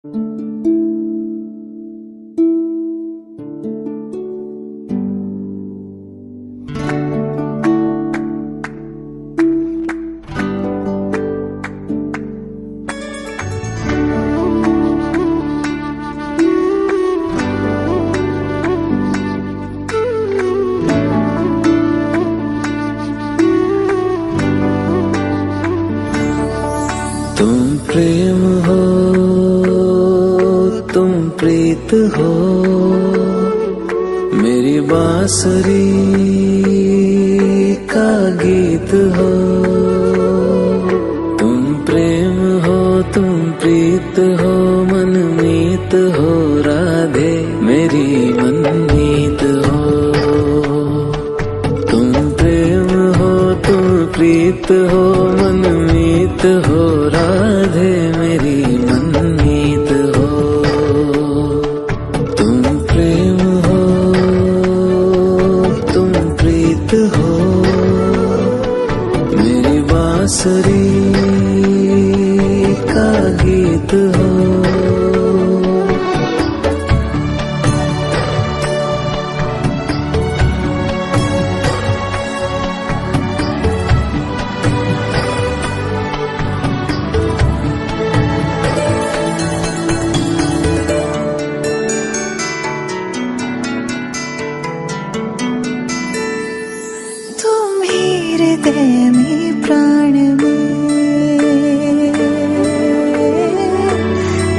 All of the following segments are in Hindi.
तुम प्रेम हो, तुम प्रीत हो, मेरी बांसुरी का गीत हो। तुम प्रेम हो, तुम प्रीत हो, मनमीत हो, राधे मेरी मनमीत हो। तुम प्रेम हो, तुम प्रीत हो, मनमीत हो, राधे मेरी मनमीत हो। तुम प्रेम हो, तुम प्रीत हो, मेरी बांसुरी का गीत हो। हृदय में प्राण में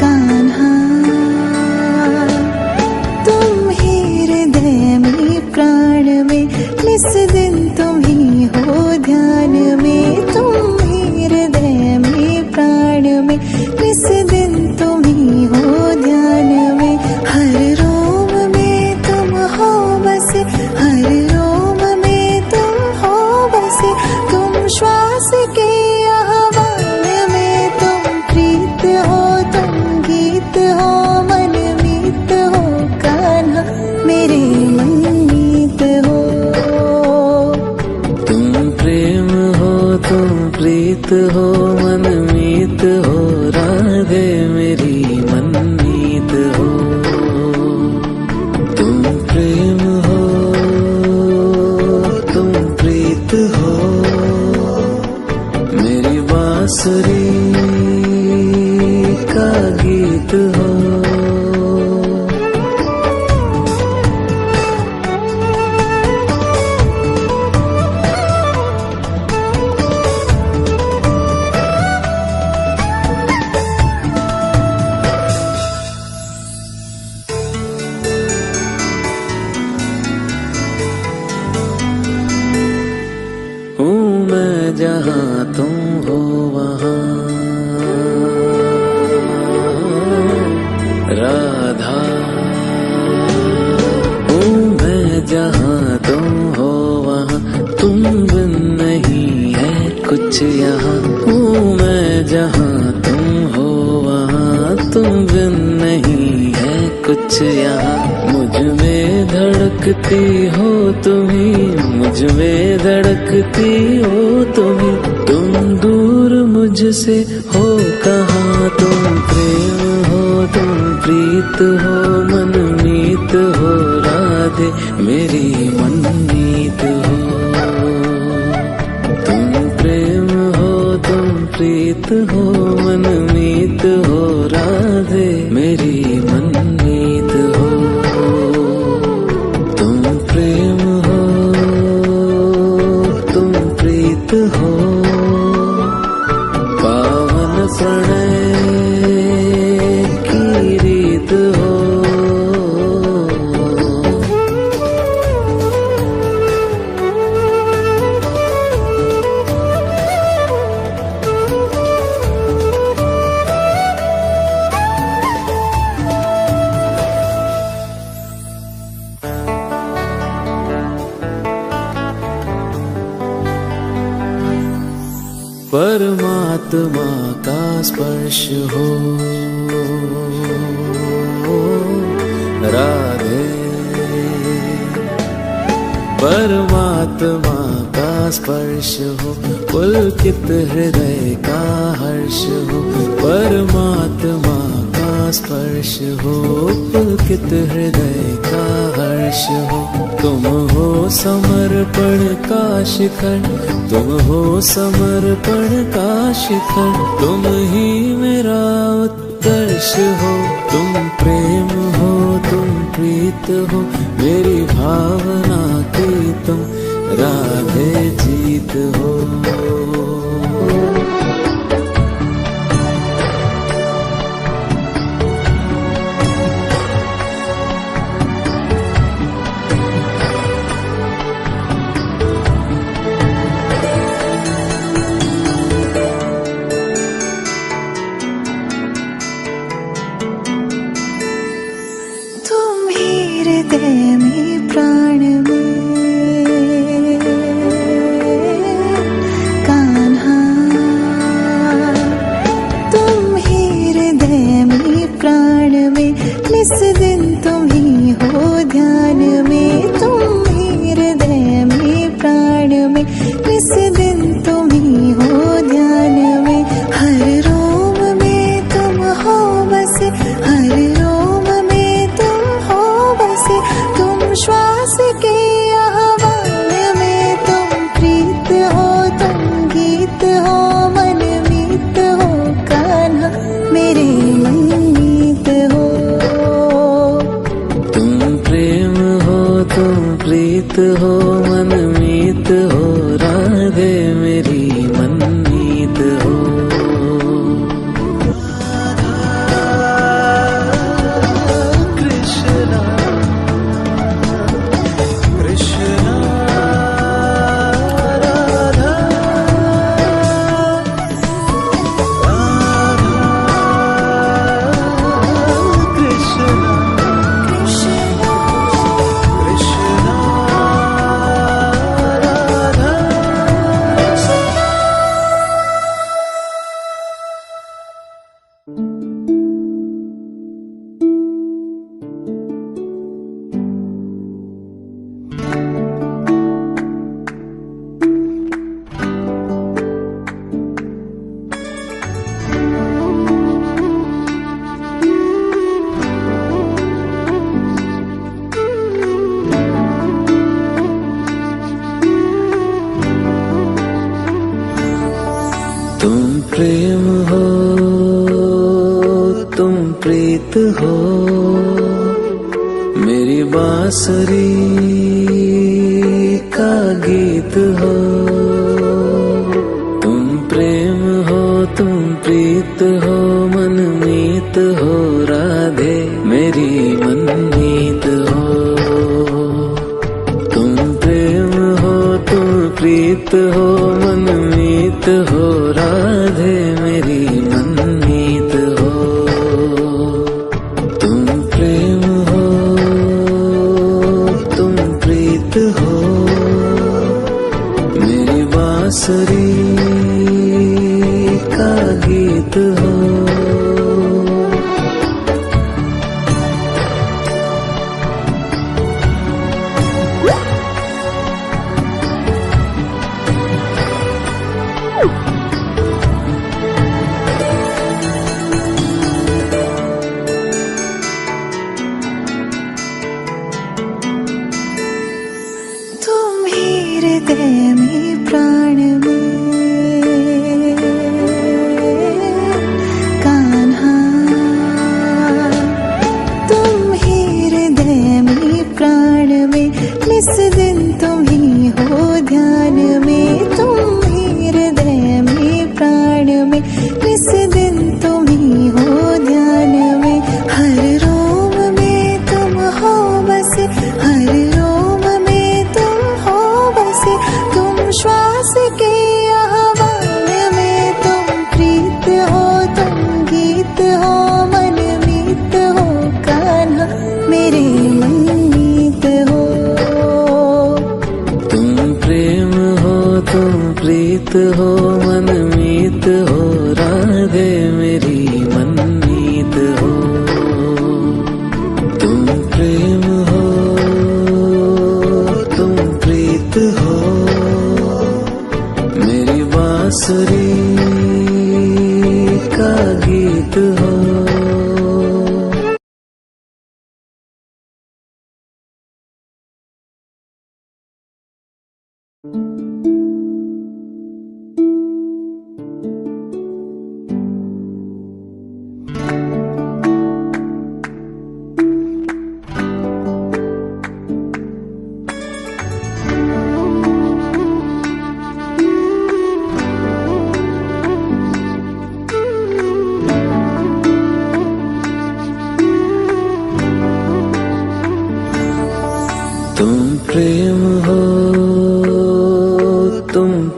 कान्हा, तुम ही हृदय में प्राण में, निस दिन तुम ही हो ध्यान में। तुम ही हृदय में प्राण में, निस दिन तुम ही हो ध्यान में। हर रोम में तुम हो बसे, हर रोम में तुम हो बसे। तुम श्वास के आह्वान में, तुम प्रीत हो, तुम गीत हो, मनमीत हो, कान्हा मेरे मनमीत हो। तुम प्रेम हो, तुम प्रीत हो, मनमीत हो, राधे मेरी मनमीत हो। तुम प्रेम हो, तुम प्रीत हो, मेरी बांसुरी का गीत हो। हूँ मैं जहाँ तुम हो वहाँ, राधा। हूँ मैं जहाँ तुम हो वहाँ, तुम बिन नहीं है कुछ यहाँ। हूँ मैं जहाँ तुम हो वहाँ, तुम बिन नहीं है कुछ यहाँ। मुझ में धड़कती हो तुम्ही, मुझ में धड़कती हो तुम्ही। तुम दूर मुझसे हो कहाँ। तुम प्रेम हो, तुम प्रीत हो, मनमीत हो, राधे मेरी मनमीत हो। तुम प्रेम हो, तुम प्रीत हो, मनमीत हो, राधे मेरी मनमीत हो। तुम प्रेम हो, तुम प्रीत हो, पावन प्रणय की रीत हो। परमात्मा का स्पर्श हो, राधे। परमात्मा का स्पर्श हो, पुलकित हृदय का हर्ष हो। परमात्मा का स्पर्श हो, पुलकित हृदय का हर्ष हो। तुम हो समर्पण का शिखर, तुम हो समर्पण का शिखर, तुम ही मेरा उत्कर्ष हो। तुम प्रेम हो, तुम प्रीत हो, मेरी भावना की तुम राधे जीत हो। हृदय में प्राण में कान्हा, तुम ही हृदय में प्राण में, निस दिन तुम ही हो ध्यान में। तुम ही हृदय में प्राण में, निस दिन तुम ही हो ध्यान में। हर रोम में तुम हो बसे, हर रोम में तुम हो बसे। तुम श्वास के आह्वान में, तुम प्रीत हो, तुम गीत हो, मनमीत हो कान्हा, मेरे मनमीत हो। तुम प्रेम हो, तुम प्रीत हो, मनमीत हो, राधे मेरी मनमीत हो। तुम प्रेम हो, तुम प्रीत हो, मेरी बांसुरी का गीत हो। तुम प्रेम हो, तुम प्रीत हो, मनमीत हो, राधे मेरी मनमीत हो। तुम प्रेम हो, तुम प्रीत हो, मनमीत हो, राधे मेरी मनमीत हो। तुम प्रेम हो, तुम प्रीत हो, मेरी बांसुरी का गीत हो। हृदय में प्राण में कान्हा, तुम ही हृदय में प्राण में, निस दिन तुम ही हो ध्यान में। तुम ही हृदय में प्राण में, निस दिन तुम ही हो ध्यान में। हर रोम में तुम हो बसे, हर रोम में तुम हो बसे। तुम श्वास के आह्वान में, तुम प्रीत हो, तुम गीत हो, मनमीत हो कान्हा, मेरे मनमीत हो। तुम प्रेम हो, तुम प्रीत हो, मनमीत हो, राधे मेरी मनमीत हो। तुम प्रेम हो, तुम प्रीत हो, मेरी बांसुरी का गीत हो।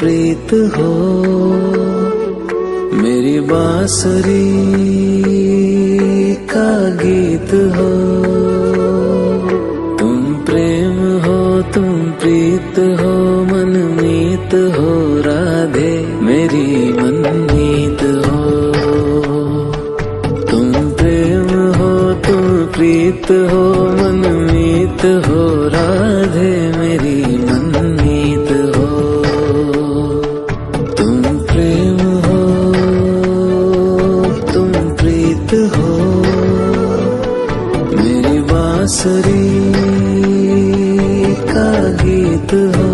प्रीत हो, मेरी बांसुरी का गीत हो। तुम प्रेम हो, तुम प्रीत हो, मनमीत हो राधे मेरी मनमीत हो। तुम प्रेम हो, तुम प्रीत हो, मनमीत हो राधे मेरी मनमीत हो। तुम प्रेम हो, तुम प्रीत हो, मेरी बांसुरी का गीत हो।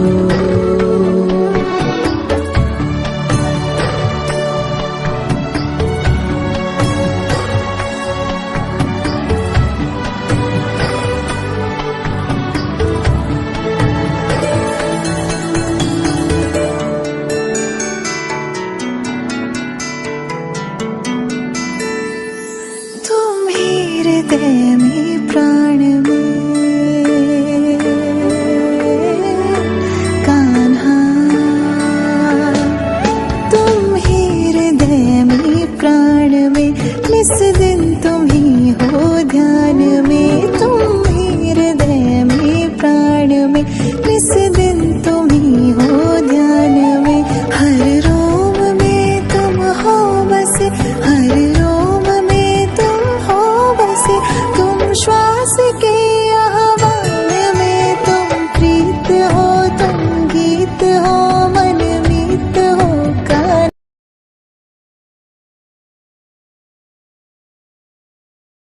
तुम ही हृदय में